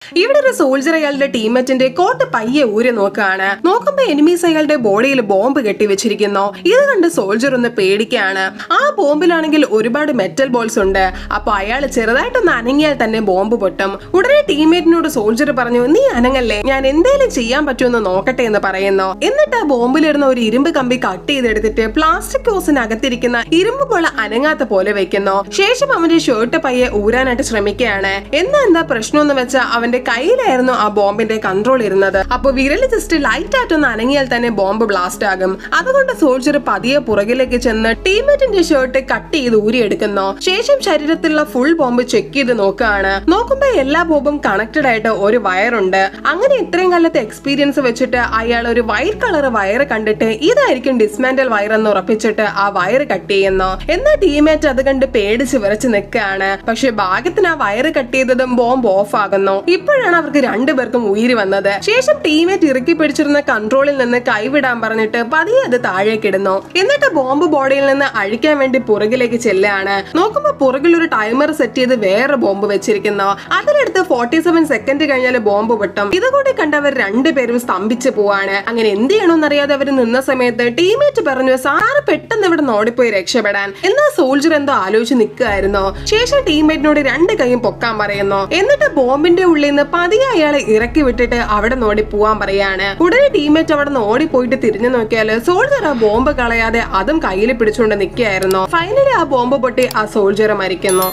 ഇവിടെ ഒരു സോൾജർ അയാളുടെ ടീംമേറ്റിന്റെ കോട്ട് പയ്യെ ഊരി നോക്കുമ്പോ എനിമീസ് അയാളുടെ ബോഡിയിൽ ബോംബ് കെട്ടിവെച്ചിരിക്കുന്നു. ഇത് കണ്ട് സോൾജർ ഒന്ന് പേടിക്കാണ്. ആ ബോംബിലാണെങ്കിൽ ഒരുപാട് മെറ്റൽ ബോൾസ് ഉണ്ട്. അപ്പൊ അയാൾ ചെറുതായിട്ടൊന്ന് അനങ്ങിയാൽ തന്നെ ബോംബ് പൊട്ടും. ഉടനെ ടീംമേറ്റിനോട് സോൾജർ പറഞ്ഞു, നീ അനങ്ങല്ലേ, ഞാൻ എന്തേലും ചെയ്യാൻ പറ്റുമെന്ന് നോക്കട്ടെ എന്ന് പറയുന്നു. എന്നിട്ട് ആ ബോംബിലിരുന്ന ഒരു ഇരുമ്പ് കമ്പി കട്ട് ചെയ്തെടുത്തിട്ട് പ്ലാസ്റ്റിക് ഹോസിനകത്തിരിക്കുന്ന ഇരുമ്പ് പോള അനങ്ങാത്ത പോലെ വെക്കുന്നു. ശേഷം അവന്റെ ഷർട്ട് പയ്യെ ഊരാനായിട്ട് ശ്രമിക്കുകയാണ്. എന്താ പ്രശ്നം വെച്ചാൽ അവന്റെ കയ്യിലായിരുന്നു ആ ബോംബിന്റെ കൺട്രോൾ ഇരുന്നത്. അപ്പൊ വിരല് ജസ്റ്റ് ലൈറ്റ് ആയിട്ടൊന്ന് അനങ്ങിയാൽ തന്നെ ബോംബ് ബ്ലാസ്റ്റ് ആകും. അതുകൊണ്ട് സോൾജർ പതിയെ പുറകിലേക്ക് ചെന്ന് ടീംമേറ്റിന്റെ ഷർട്ട് കട്ട് ചെയ്ത് ഊരിയെടുക്കുന്നു. ശേഷം ശരീരത്തിലുള്ള ഫുൾ ബോംബ് ചെക്ക് ചെയ്ത് നോക്കുമ്പോ എല്ലാ ബോംബും കണക്റ്റഡ് ആയിട്ട് ഒരു വയറുണ്ട്. അങ്ങനെ ഇത്രയും കാലത്തെ എക്സ്പീരിയൻസ് വെച്ചിട്ട് അയാൾ ഒരു വൈറ്റ് കളർ വയർ കണ്ടിട്ട് ഇതായിരിക്കും ഡിസ്മാന്റൽ വയർ എന്ന് ഉറപ്പിച്ചിട്ട് ആ വയർ കട്ട് ചെയ്യുന്നു. എന്നാൽ ടീംമേറ്റ് അത് കണ്ട് പേടിച്ച് വിറച്ച് നിൽക്കുകയാണ്. പക്ഷെ ഭാഗ്യത്തിന് ആ വയർ കട്ട് ചെയ്തതും ബോംബ് ഓഫ് ആകുന്നു. ഇപ്പോഴാണ് അവർക്ക് രണ്ടുപേർക്കും ഉയിര് വന്നത്. ശേഷം ടീമേറ്റ് ഇറുക്കി പിടിച്ചിരുന്ന കൺട്രോളിൽ നിന്ന് കൈവിടാൻ പറഞ്ഞിട്ട് പതിയെ അത് താഴേക്കിടുന്നു. എന്നിട്ട് ബോംബ് ബോഡിയിൽ നിന്ന് അഴിക്കാൻ വേണ്ടി പുറകിലേക്ക് ചെല്ലാണ്. നോക്കുമ്പോ പുറകിൽ ഒരു ടൈമർ സെറ്റ് ചെയ്ത് വേറെ ബോംബ് വെച്ചിരിക്കുന്നു. അതിലെടുത്ത് 47 സെക്കൻഡ് കഴിഞ്ഞാൽ ബോംബ് പൊട്ടും. ഇതുകൂടി കണ്ടവർ രണ്ടുപേരും സ്തംഭിച്ചു പോവാണ്. അങ്ങനെ എന്ത് ചെയ്യണമെന്നറിയാതെ അവർ നിന്ന സമയത്ത് ടീമേറ്റ് പറഞ്ഞു, സാറ് പെട്ടെന്ന് ഇവിടെ ഓടിപ്പോയി രക്ഷപ്പെടാൻ. എന്നാൽ സോൾജർ എന്തോ ആലോചിച്ച് നിൽക്കുകയായിരുന്നു. ശേഷം ടീമേറ്റിനോട് രണ്ട് കൈയും പൊക്കാൻ പറയുന്നു. എന്നിട്ട് ബോംബിന്റെ ഉള്ളിൽ നിന്ന് പതിയെ അയാളെ ഇറക്കി വിട്ടിട്ട് അവിടെ നോടി പോവാൻ പറയാണ്. ഉടനെ ടീമേറ്റ് അവിടെ നിന്ന് ഓടിപ്പോയിട്ട് തിരിഞ്ഞു നോക്കിയാൽ സോൾജർ ആ ബോംബ് കളയാതെ അതും കയ്യിൽ പിടിച്ചുകൊണ്ട് നിൽക്കുകയായിരുന്നു. ഫൈനലി ആ ബോംബ് പൊട്ടി ആ സോൾജർ മരിക്കുന്നു.